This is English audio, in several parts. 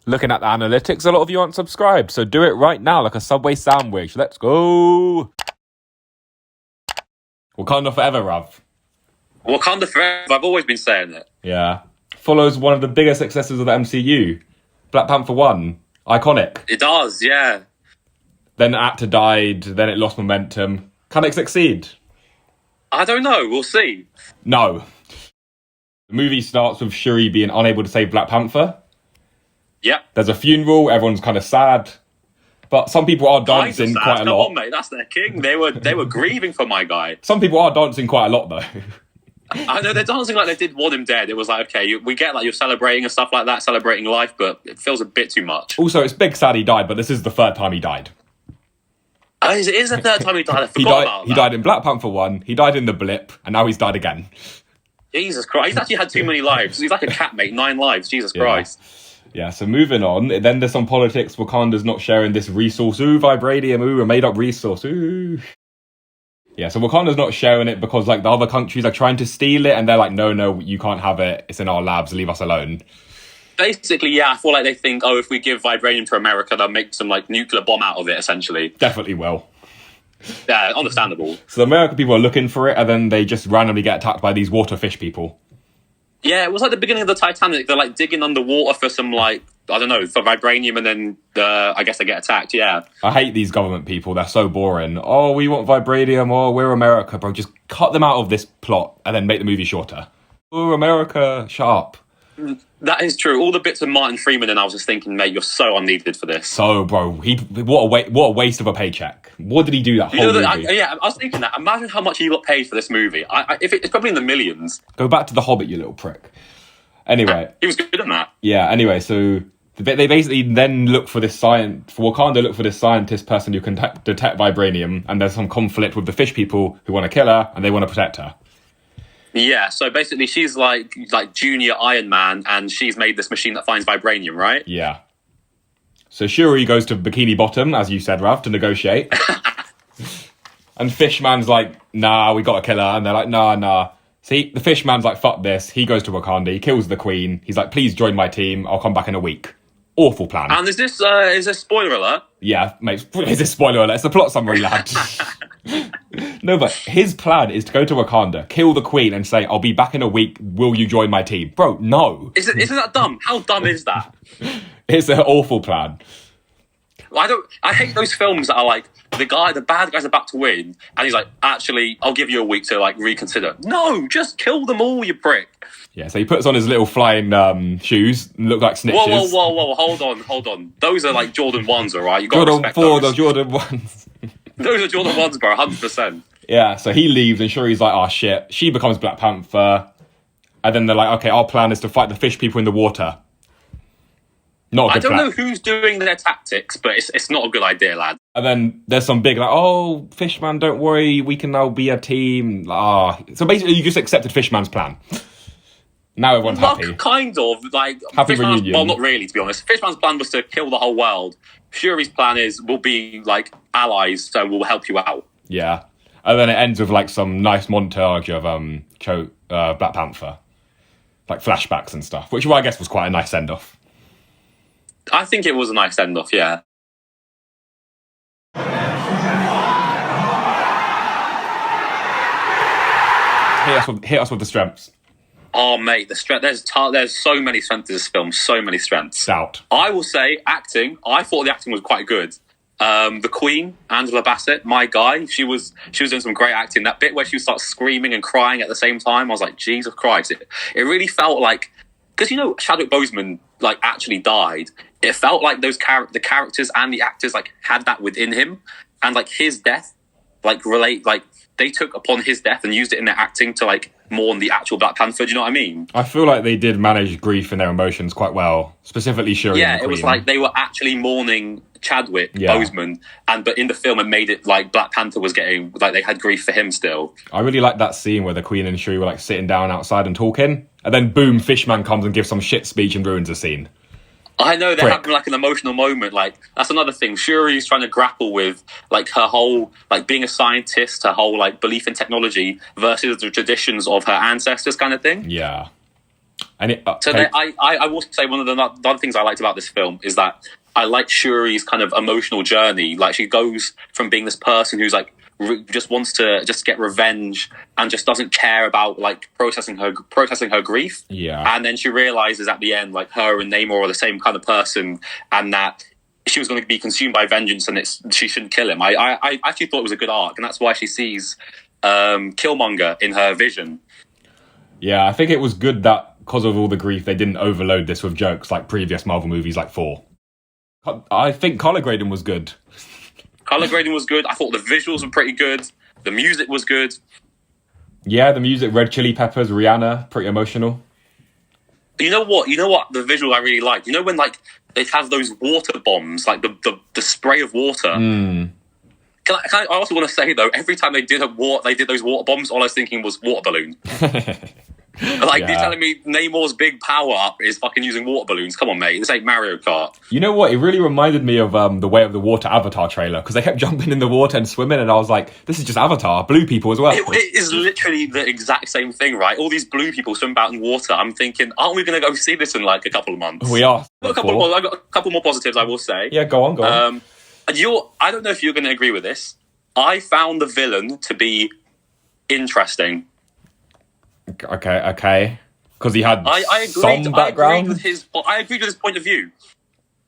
Looking at the analytics, a lot of you aren't subscribed, so do it right now like a Subway sandwich. Let's go! Wakanda forever, Rav. Wakanda forever. I've always been saying it. Yeah. Follows one of the biggest successes of the MCU. Black Panther 1. Iconic. It does, yeah. Then the actor died, then it lost momentum. Can it succeed? I don't know, we'll see. No. The movie starts with Shuri being unable to save Black Panther. Yep. There's a funeral, everyone's kind of sad. But some people are dancing quite a Come lot. on, mate, that's their king. They were grieving for my guy. Some people are dancing quite a lot, though. I know, they're dancing like they did Want Him Dead. It was like, okay, we get like you're celebrating and stuff like that, celebrating life, but it feels a bit too much. Also, it's big sad he died, but this is the third time he died. It is the third time he died. I forgot about that. He died in Black Panther 1, he died in The Blip, and now he's died again. Jesus Christ. He's actually had too many lives. He's like a cat, mate. 9 lives. Jesus Christ. Yeah, so moving on. Then there's some politics. Wakanda's not sharing this resource. Ooh, vibranium. Ooh, a made-up resource. Ooh. Yeah, so Wakanda's not sharing it because, like, the other countries are trying to steal it, and they're like, no, you can't have it. It's in our labs. Leave us alone. Basically, yeah, I feel like they think, if we give vibranium to America, they'll make some, like, nuclear bomb out of it, essentially. Definitely will. Yeah, understandable. So the American people are looking for it, and then they just randomly get attacked by these water fish people. Yeah, it was like the beginning of the Titanic. They're, like, digging underwater for some, like, I don't know, for vibranium, and then I guess they get attacked, yeah. I hate these government people. They're so boring. Oh, we want vibranium. Oh, we're America, bro. Just cut them out of this plot and then make the movie shorter. Oh, America, shut up. That is true. All the bits of Martin Freeman, and I was just thinking, mate, you're so unneeded for this. So, bro, what a waste of a paycheck. What did he do that whole movie? I was thinking that. Imagine how much he got paid for this movie. It's probably in the millions. Go back to The Hobbit, you little prick. Anyway. He was good at that. Yeah, anyway, so they basically then look for this Wakanda look for this scientist person who can detect vibranium, and there's some conflict with the fish people who want to kill her, and they want to protect her. Yeah, so basically she's like junior Iron Man, and she's made this machine that finds vibranium, right? Yeah. So Shuri goes to Bikini Bottom, as you said, Rav, to negotiate. And Fishman's like, nah, we gotta kill her. And they're like, nah. See, the Fishman's like, fuck this. He goes to Wakanda, he kills the Queen. He's like, please join my team, I'll come back in a week. Awful plan. And is this spoiler alert? Yeah, mate, is this spoiler alert? It's the plot summary, lad. No, but his plan is to go to Wakanda, kill the Queen, and say, I'll be back in a week, will you join my team? Bro, no. Isn't that dumb? How dumb is that? It's an awful plan. I hate those films that are like, the bad guy's about to win, and he's like, actually, I'll give you a week to like reconsider. No, just kill them all, you prick. Yeah, so he puts on his little flying shoes, look like snitches. Whoa, hold on. Those are like Jordan 1s, alright? You gotta respect those. those. Jordan 1s. Those are Jordan 1s, bro, 100%. Yeah, so he leaves, and Shuri's like, oh shit. She becomes Black Panther, and then they're like, okay, our plan is to fight the fish people in the water. Not a good plan. I don't know who's doing their tactics, but it's not a good idea, lad. And then there's some big, like, oh, Fishman, don't worry, we can now be a team. So basically, you just accepted Fishman's plan. Now everyone's happy. Kind of, like... Happy reunion. Well, not really, to be honest. Fishman's plan was to kill the whole world. Shuri's plan is, we'll be, like, allies, so we'll help you out. Yeah. And then it ends with, like, some nice montage of Black Panther. Like, flashbacks and stuff, which I guess was quite a nice send-off. I think it was a nice send-off, yeah. Hit us with the strengths. Oh, mate, the strength. There's so many strengths to this film, so many strengths. Doubt. I will say, acting, I thought the acting was quite good. The Queen, Angela Bassett, my guy, she was doing some great acting. That bit where she starts screaming and crying at the same time, I was like, Jesus Christ. It really felt like, because, you know, Chadwick Boseman, like, actually died. It felt like the characters and the actors, like, had that within him. And, like, his death, like, they took upon his death and used it in their acting to, like, mourn the actual Black Panther. Do you know what I mean? I feel like they did manage grief and their emotions quite well, specifically Shuri and the Queen. It was like they were actually mourning Chadwick Boseman, but in the film it made it like Black Panther was getting, like, they had grief for him still. I really like that scene where the Queen and Shuri were, like, sitting down outside and talking, and then boom, Fishman comes and gives some shit speech and ruins the scene. I know, they're having like an emotional moment. Like, that's another thing. Shuri's trying to grapple with like her whole, like, being a scientist, her whole like belief in technology versus the traditions of her ancestors kind of thing. Yeah. And So I will say one of the other things I liked about this film is that I like Shuri's kind of emotional journey. Like, she goes from being this person who's like just wants to just get revenge and just doesn't care about like processing her grief. Yeah. And then she realizes at the end, like, her and Namor are the same kind of person, and that she was going to be consumed by vengeance, and she shouldn't kill him. I actually thought it was a good arc, and that's why she sees Killmonger in her vision. Yeah, I think it was good that because of all the grief, they didn't overload this with jokes like previous Marvel movies like Thor. I think color grading was good. Color grading was good. I thought the visuals were pretty good. The music was good. Yeah, the music, Red Chili Peppers, Rihanna, pretty emotional. You know what? The visual I really liked. You know when like they have those water bombs, like the spray of water. Mm. I also want to say though, every time they did those water bombs, all I was thinking was water balloon. Like, Yeah. You're telling me Namor's big power up is fucking using water balloons? Come on, mate. This ain't Mario Kart. You know what? It really reminded me of the Way of the Water Avatar trailer, because they kept jumping in the water and swimming, and I was like, this is just Avatar. Blue people as well. It is literally the exact same thing, right? All these blue people swim about in water. I'm thinking, aren't we going to go see this in like a couple of months? We are. I've got a couple more positives, I will say. Yeah, go on. I don't know if you're going to agree with this. I found the villain to be interesting. Okay. Because he had some background. I agreed with his point of view.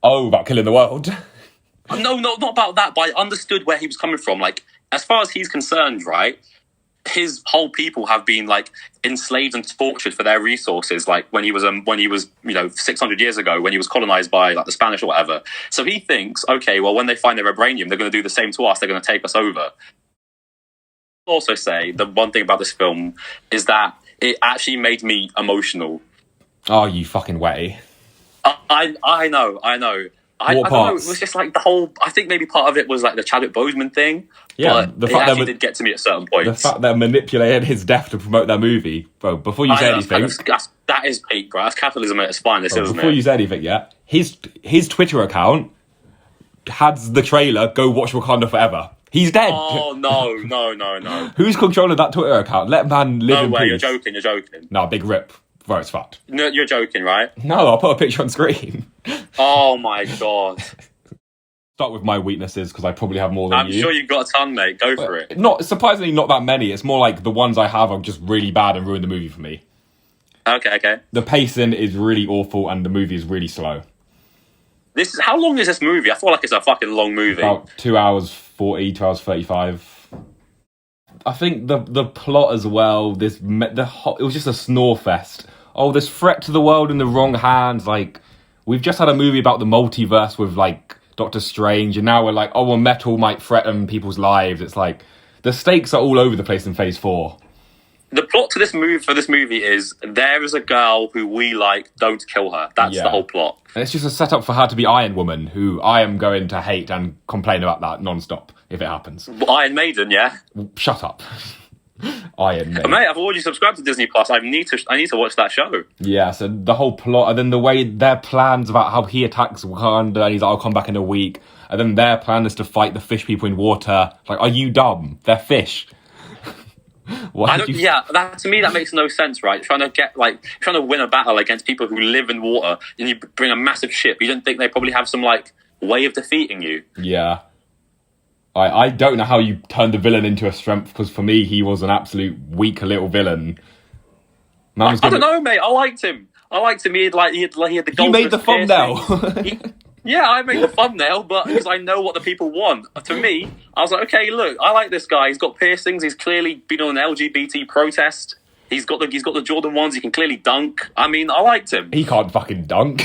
Oh, about killing the world. No, not about that, but I understood where he was coming from. Like, as far as he's concerned, right, his whole people have been like enslaved and tortured for their resources. Like when he was 600 years ago, when he was colonized by like the Spanish or whatever. So he thinks, okay, well, when they find their vibranium, they're going to do the same to us. They're going to take us over. Also say the one thing about this film is that it actually made me emotional. Oh, you fucking wetty. I know. I don't know. It was just like the whole. I think maybe part of it was like the Chadwick Boseman thing. Yeah, but it actually did get to me at certain points. The fact they're manipulating his death to promote their movie, bro. Before you say anything, that is peak, bro. That's capitalism at its finest, isn't it? Before you say anything, yeah, his Twitter account has the trailer. Go watch Wakanda Forever. He's dead. Oh, no. Who's controlling that Twitter account? Let man live in peace. You're joking. No, big rip. Bro, it's fucked. No, you're joking, right? No, I'll put a picture on screen. Oh, my God. Start with my weaknesses, because I probably have more than you. I'm sure you've got a ton, mate. Go for it. Surprisingly, not that many. It's more like the ones I have are just really bad and ruin the movie for me. Okay. The pacing is really awful, and the movie is really slow. How long is this movie? I feel like it's a fucking long movie. About 2 hours 40, 2 hours 35. I think the plot as well. It was just a snore fest. Oh, this threat to the world in the wrong hands. Like, we've just had a movie about the multiverse with like Doctor Strange, and now we're like, oh, well, metal might threaten people's lives. It's like the stakes are all over the place in Phase 4. The plot to this movie is there is a girl who we like, don't kill her. That's the whole plot. And it's just a setup for her to be Iron Woman, who I am going to hate and complain about that non-stop if it happens. Iron Maiden, yeah? Shut up. Iron Maiden. Mate, I've already subscribed to Disney Plus. I need to watch that show. Yeah, so the whole plot, and then the way their plans about how he attacks Wakanda, and he's like, I'll come back in a week. And then their plan is to fight the fish people in water. Like, are you dumb? They're fish. That to me that makes no sense, right? Trying to win a battle against people who live in water, and you bring a massive ship. You don't think they probably have some like way of defeating you? Yeah. I don't know how you turned the villain into a strength, because for me he was an absolute weak little villain. I don't know, mate. I liked him. He had the gold. You made the thumbnail. Yeah, I made the thumbnail, but because I know what the people want. To me, I was like, okay, look, I like this guy. He's got piercings. He's clearly been on an LGBT protest. He's got the Jordan ones. He can clearly dunk. I mean, I liked him. He can't fucking dunk.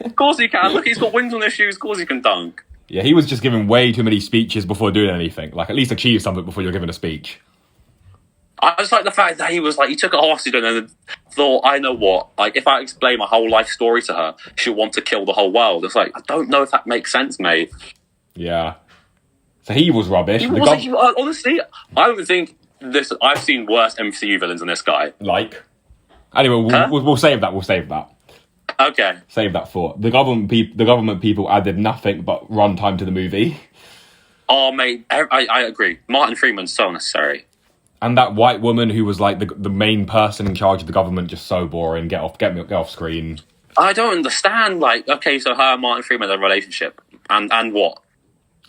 Of course he can. Look, he's got wings on his shoes. Of course he can dunk. Yeah, he was just giving way too many speeches before doing anything. Like, at least achieve something before you're giving a speech. I just like the fact that he took a oxygen and thought, I know what, like, if I explain my whole life story to her, she'll want to kill the whole world. It's like, I don't know if that makes sense, mate. Yeah. So he was rubbish. Honestly, I don't think I've seen worse MCU villains than this guy. Like? Anyway, we'll save that. We'll save that. Okay. Save that for the government people added nothing but runtime to the movie. Oh, mate, I agree. Martin Freeman's so necessary. And that white woman who was like the main person in charge of the government, just so boring. Get off screen. I don't understand. Like, okay, so her and Martin Freeman had a relationship, and what?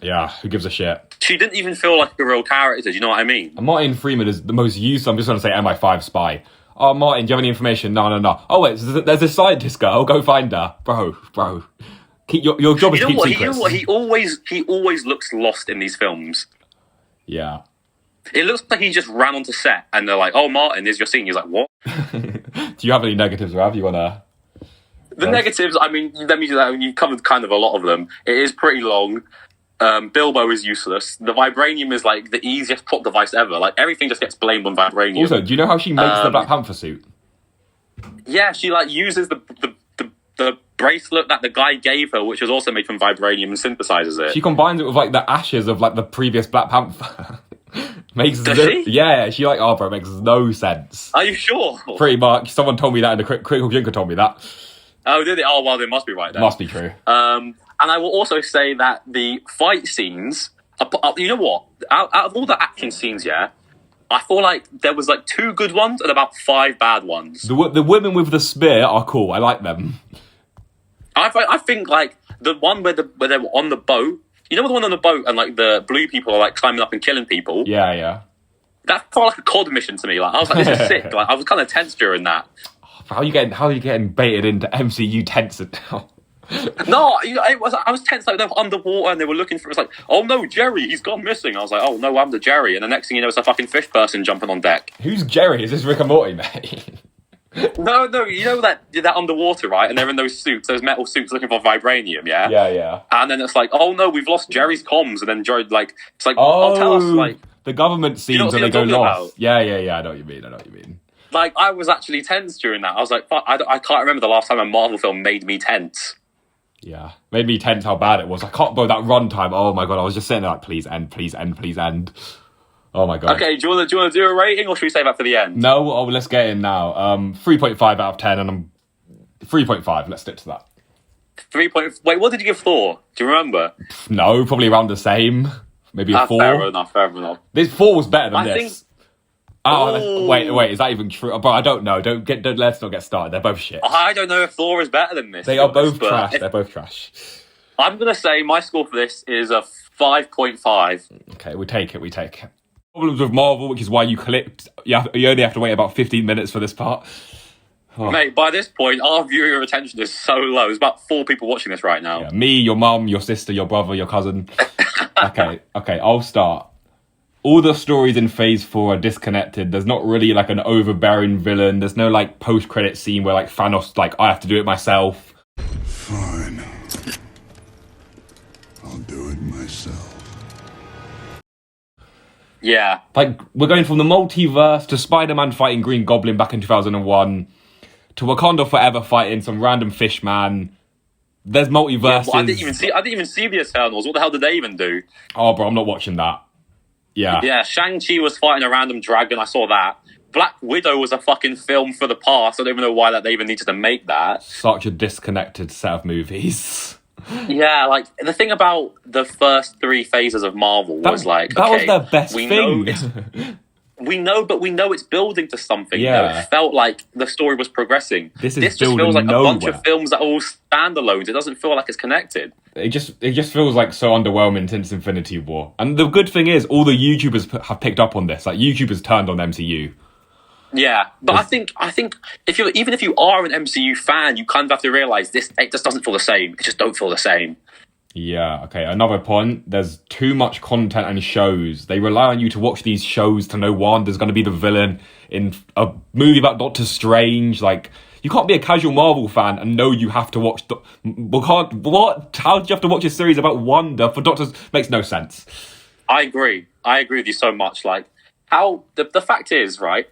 Yeah, who gives a shit? She didn't even feel like a real character. Do you know what I mean? And Martin Freeman is the most used. I'm just going to say MI5 spy. Oh, Martin, do you have any information? No. Oh, wait, there's a scientist girl. Go find her, bro. Keep your job is to keep secrets. You know what? He always looks lost in these films. Yeah. It looks like he just ran onto set, and they're like, "Oh, Martin, is your scene?" He's like, "What?" Do you have any negatives, Rav? You wanna? The negatives. I mean, you covered kind of a lot of them. It is pretty long. Bilbo is useless. The vibranium is like the easiest plot device ever. Like everything just gets blamed on vibranium. Also, do you know how she makes the Black Panther suit? Yeah, she like uses the bracelet that the guy gave her, which was also made from vibranium, and synthesizes it. She combines it with like the ashes of like the previous Black Panther. Does she? Yeah, she like, bro, it makes no sense. Are you sure? Pretty much. Someone told me that in the Critical Drinker told me that. Oh, did it? Oh, well, they must be right then. Must be true. And I will also say that the fight scenes, you know what? Out of all the action scenes, yeah, I feel like there was like 2 good ones and about 5 bad ones. The women with the spear are cool. I like them. I think like the one where they were on the boat. You know the one on the boat and like the blue people are like climbing up and killing people? Yeah. That felt like a COD mission to me. Like I was like, this is sick. Like I was kind of tense during that. How are you getting baited into MCU tense now? No, I was tense. Like they were underwater and they were looking for. It was like, oh no, Jerry, he's gone missing. I was like, oh no, I'm the Jerry. And the next thing you know, it's a fucking fish person jumping on deck. Who's Jerry? Is this Rick and Morty, mate? No, you know that underwater, right? And they're in those suits, those metal suits, looking for vibranium, yeah. Yeah. And then it's like, oh no, we've lost Jerry's comms. And then Jerry, like, it's like, oh, tell us, like, the government scenes when they go lost. Yeah. I know what you mean. Like, I was actually tense during that. I was like, fuck, I can't remember the last time a Marvel film made me tense. Yeah, made me tense how bad it was. I can't, bro, that runtime. Oh my god, I was just sitting there like, please end. Oh my god. Okay, do you want to do a rating, or should we save that for the end? No, let's get in now. 3.5 out of 10, and I'm 3.5. Let's stick to that. 3. Wait, what did you give Thor? Do you remember? No, probably around the same. Maybe a 4. Fair enough. This 4 was better than this. Oh, wait, is that even true? Bro, I don't know. Let's not get started. They're both shit. I don't know if Thor is better than this. They are both trash. They're both trash. I'm gonna say my score for this is a 5.5. Okay, we take it. Problems with Marvel, which is why you only have to wait about 15 minutes for this part. Oh. Mate, by this point, our viewer attention is so low. There's about 4 people watching this right now. Yeah, me, your mum, your sister, your brother, your cousin. Okay, I'll start. All the stories in Phase 4 are disconnected. There's not really like an overbearing villain. There's no like post-credit scene where like Thanos like, I have to do it myself. Fine. I'll do it myself. Yeah. Like, we're going from the multiverse to Spider-Man fighting Green Goblin back in 2001 to Wakanda Forever fighting some random fish man. There's multiverses. Yeah, well, I didn't even see the Eternals. What the hell did they even do? Oh, bro, I'm not watching that. Yeah, Shang-Chi was fighting a random dragon. I saw that. Black Widow was a fucking film for the past. I don't even know why that they even needed to make that. Such a disconnected set of movies. Yeah, like, the thing about the first 3 phases of Marvel was like, that was their best thing. We know it's building to something. Yeah. You know, it felt like the story was progressing. This just feels like a bunch of films that are all standalones. It doesn't feel like it's connected. It just feels like so underwhelming since Infinity War. And the good thing is, all the YouTubers have picked up on this. Like, YouTubers turned on MCU. Yeah, but I think if you are an MCU fan, you kind of have to realize it just doesn't feel the same. It just don't feel the same. Yeah, okay. Another point, there's too much content and shows. They rely on you to watch these shows to know Wanda's going to be the villain in a movie about Doctor Strange. Like, you can't be a casual Marvel fan and know you have to watch... What? How do you have to watch a series about Wanda for Doctors? Makes no sense. I agree with you so much. Like, how... The fact is, right,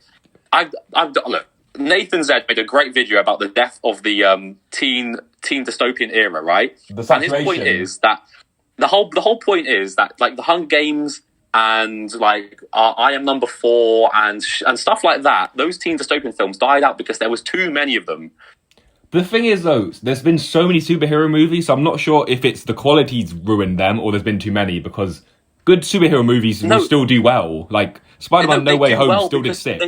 look, Nathan Zed made a great video about the death of the teen dystopian era, right? And his point is that the whole point is that like the Hunger Games and like I Am Number 4 and stuff like that, those teen dystopian films died out because there was too many of them. The thing is, though, there's been so many superhero movies, so I'm not sure if it's the quality's ruined them or there's been too many, because good superhero movies will still do well. Like Spider-Man No Way Home still did sick.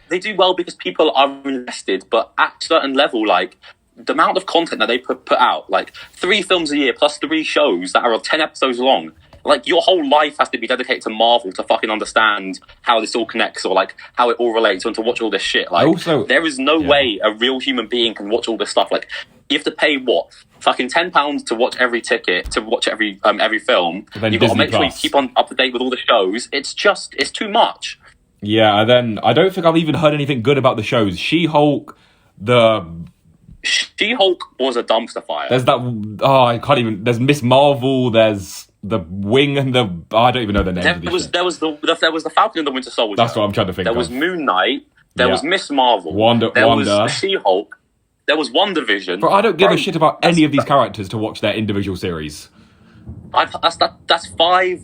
They do well because people are invested, but at a certain level, like the amount of content that they put out, like 3 films a year plus 3 shows that are 10 episodes long. Like, your whole life has to be dedicated to Marvel to fucking understand how this all connects or, like, how it all relates and to watch all this shit. Like, there is no way a real human being can watch all this stuff. Like, you have to pay, fucking £10 to watch every ticket, to watch every film. You've got to make sure you keep up to date with all the shows. It's too much. Yeah, and then I don't think I've even heard anything good about the shows. She-Hulk was a dumpster fire. There's that... Oh, I can't even... There's Miss Marvel, there's... The Wing and the... I don't even know the names of these. There was the Falcon and the Winter Soldier. That's what I'm trying to think of. There was Moon Knight. There was Miss Marvel. Wanda. Was She-Hulk. There was WandaVision. But I don't give a shit about any of these characters to watch their individual series. That's 5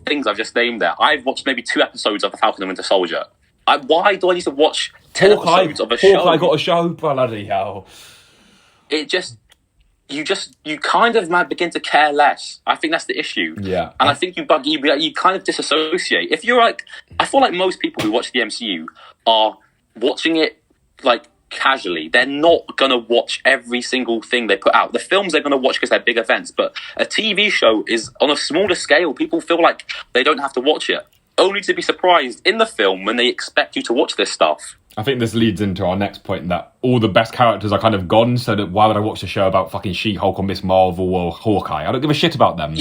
things I've just named there. I've watched maybe 2 episodes of the Falcon and Winter Soldier. Why do I need to watch 10 episodes of a show? Hawkeye got a show? Bloody hell. You kind of might begin to care less. I think that's the issue. Yeah. And I think you kind of disassociate. If you're like, I feel like most people who watch the MCU are watching it like casually. They're not going to watch every single thing they put out. The films they're going to watch because they're big events, but a TV show is on a smaller scale. People feel like they don't have to watch it, only to be surprised in the film when they expect you to watch this stuff. I think this leads into our next point, that all the best characters are kind of gone, so that why would I watch a show about fucking She-Hulk or Miss Marvel or Hawkeye? I don't give a shit about them.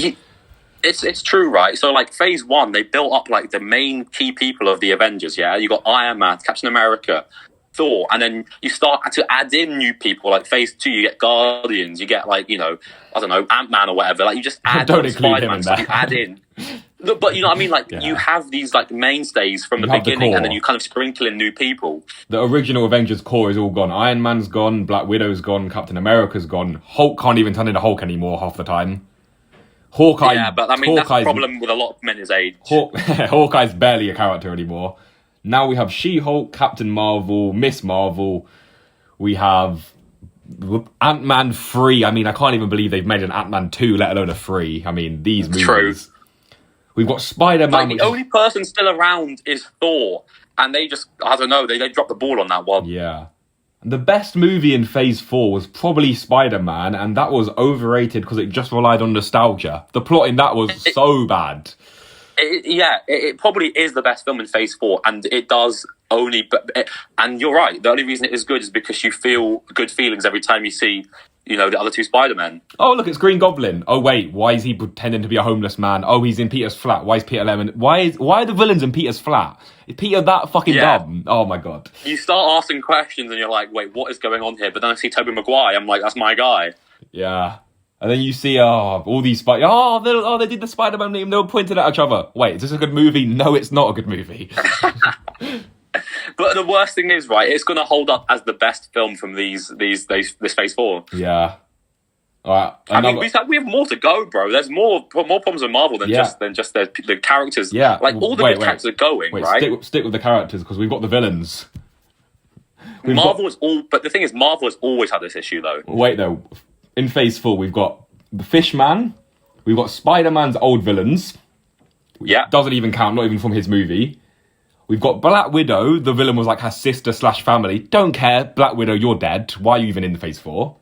It's true, right? So, like, Phase 1, they built up, like, the main key people of the Avengers, yeah? You got Iron Man, Captain America, Thor, and then you start to add in new people. Like, Phase 2, you get Guardians, you get, like, you know, I don't know, Ant-Man or whatever. Like, you just add don't include him in stuff, you add in. But you know what I mean? Like, you have these, like, mainstays from the beginning, and then you kind of sprinkle in new people. The original Avengers core is all gone. Iron Man's gone, Black Widow's gone, Captain America's gone. Hulk can't even turn into Hulk anymore half the time. Hawkeye... Yeah, but I mean, that's a problem with a lot of men his age. Hawkeye's barely a character anymore. Now we have She-Hulk, Captain Marvel, Miss Marvel. We have Ant-Man 3. I mean, I can't even believe they've made an Ant-Man 2, let alone a 3. I mean, these movies... True. We've got Spider-Man. Like, the only person still around is Thor, and they just, I don't know, they dropped the ball on that one. Yeah. The best movie in Phase 4 was probably Spider-Man, and that was overrated because it just relied on nostalgia. The plot in that was so bad. It probably is the best film in Phase 4, and it does only... And you're right, the only reason it is good is because you feel good feelings every time you see... You know, the other 2 Spider-Men. Oh, look, it's Green Goblin. Oh, wait, why is he pretending to be a homeless man? Oh, he's in Peter's flat. Why is Peter Lemon... Why are the villains in Peter's flat? Is Peter that fucking dumb? Oh, my God. You start asking questions and you're like, wait, what is going on here? But then I see Tobey Maguire, I'm like, that's my guy. Yeah. And then you see, all these they did the Spider-Man meme. They were pointing at each other. Wait, is this a good movie? No, it's not a good movie. But the worst thing is, right, it's going to hold up as the best film from this Phase 4. Yeah. All right. I mean, we have more to go, bro. There's more problems with Marvel than just the characters. Yeah. Like, all the good characters are going, right? Stick with the characters, because we've got the villains. But the thing is, Marvel has always had this issue, though. Wait, though. In Phase 4, we've got the Fishman. We've got Spider-Man's old villains. Yeah. Doesn't even count, not even from his movie. We've got Black Widow. The villain was like her sister/family. Don't care. Black Widow, you're dead. Why are you even in the Phase 4?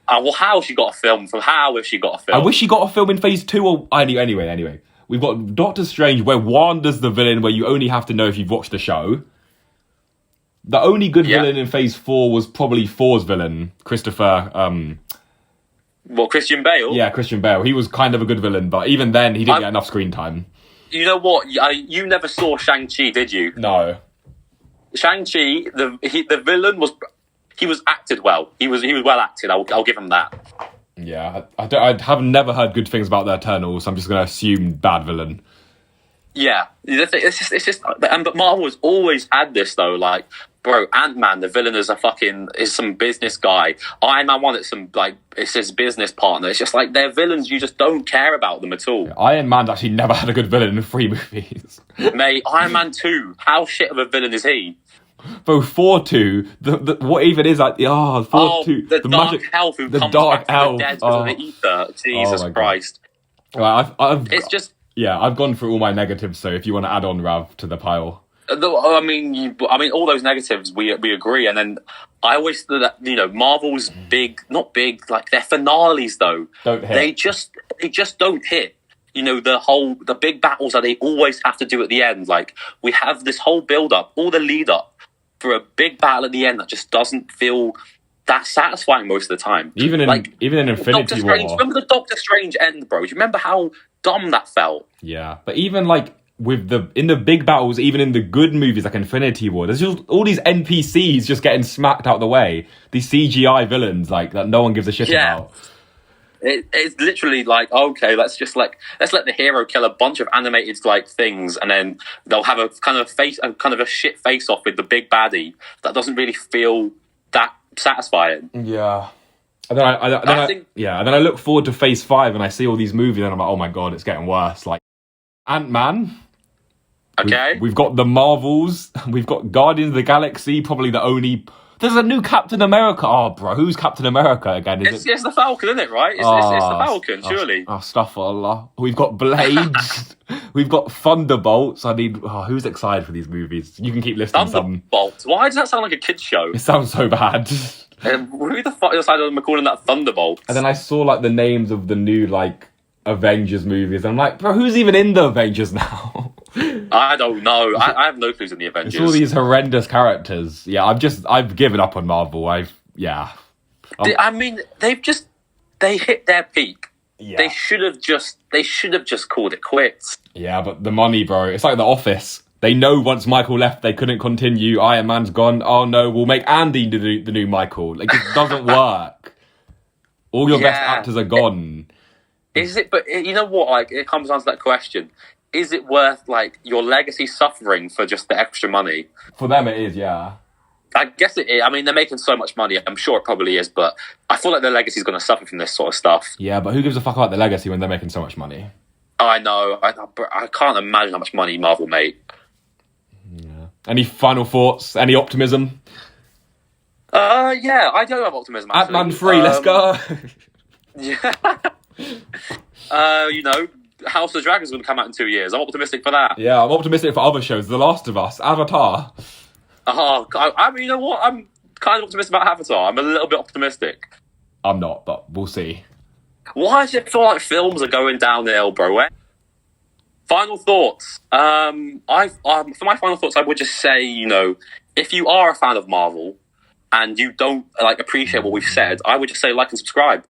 Well, how has she got a film? How has she got a film? I wish she got a film in Phase 2 or... Anyway. We've got Doctor Strange, where Wanda's the villain, where you only have to know if you've watched the show. The only good villain in Phase 4 was probably Thor's villain, Christopher... Christian Bale? Yeah, Christian Bale. He was kind of a good villain, but even then, he didn't get enough screen time. You know what? You never saw Shang-Chi, did you? No. Shang-Chi, the villain was... He was acted well. He was well acted. I'll give him that. Yeah, I have never heard good things about the Eternals, so I'm just going to assume bad villain. Yeah. It's just... But Marvel has always had this, though, like... Bro, Ant-Man, the villain is some business guy. Iron Man 1, it's his business partner. It's just like, they're villains, you just don't care about them at all. Iron Man's actually never had a good villain in 3 movies. Mate, Iron Man 2, how shit of a villain is he? Bro, 4-2, what even is that? 4-2. The dark elf who comes back from the dead because of the ether. Jesus Christ. Right, It's just... Yeah, I've gone through all my negatives, so if you want to add on, Rav, to the pile. I mean, all those negatives we agree, and then I always thought that Marvel's not big, like their finales though. Don't hit. They just don't hit. The big battles that they always have to do at the end. Like we have this whole build up, all the lead up for a big battle at the end that just doesn't feel that satisfying most of the time. Even in Infinity War. Remember the Doctor Strange end, bro? Do you remember how dumb that felt? Yeah, but even like in the big battles, even in the good movies like Infinity War, there's just all these NPCs just getting smacked out the way. These CGI villains like that no one gives a shit about. It's literally like, okay, let's let the hero kill a bunch of animated like things, and then they'll have a kind of a shit face off with the big baddie that doesn't really feel that satisfying. Yeah. And then I look forward to Phase 5 and I see all these movies and I'm like, oh my god, it's getting worse. Like Ant-Man. Okay. We've got the Marvels. We've got Guardians of the Galaxy, probably the only... There's a new Captain America. Oh, bro, who's Captain America again? It's the Falcon, isn't it, right? It's the Falcon, surely. Astaghfirullah. We've got Blades. We've got Thunderbolts. I mean, who's excited for these movies? You can keep listing Thunderbolts? Why does that sound like a kid's show? It sounds so bad. Who the fuck decided on calling that Thunderbolts? And then I saw like the names of the new like Avengers movies. And I'm like, bro, who's even in the Avengers now? I don't know. I have no clues in the Avengers. It's all these horrendous characters. Yeah, I've given up on Marvel. I mean, they hit their peak. Yeah. They should have just called it quits. Yeah, but the money, bro. It's like The Office. They know once Michael left, they couldn't continue. Iron Man's gone. Oh no, we'll make Andy the new Michael. Like, it doesn't work. All your best actors are gone. Is it? But you know what? Like, it comes down to that question. Is it worth, like, your legacy suffering for just the extra money? For them, it is, yeah. I guess it is. I mean, they're making so much money. I'm sure it probably is, but I feel like their legacy is going to suffer from this sort of stuff. Yeah, but who gives a fuck about the legacy when they're making so much money? I know. I can't imagine how much money Marvel made. Yeah. Any final thoughts? Any optimism? Yeah, I do have optimism, actually. Ant-Man 3, let's go! Yeah. House of the Dragon is going to come out in 2 years. I'm optimistic for that. Yeah, I'm optimistic for other shows. The Last of Us, Avatar. Oh, I mean, you know what? I'm kind of optimistic about Avatar. I'm a little bit optimistic. I'm not, but we'll see. Why does it feel like films are going downhill, bro? Final thoughts. For my final thoughts, I would just say, if you are a fan of Marvel and you don't appreciate what we've said, I would just say like and subscribe.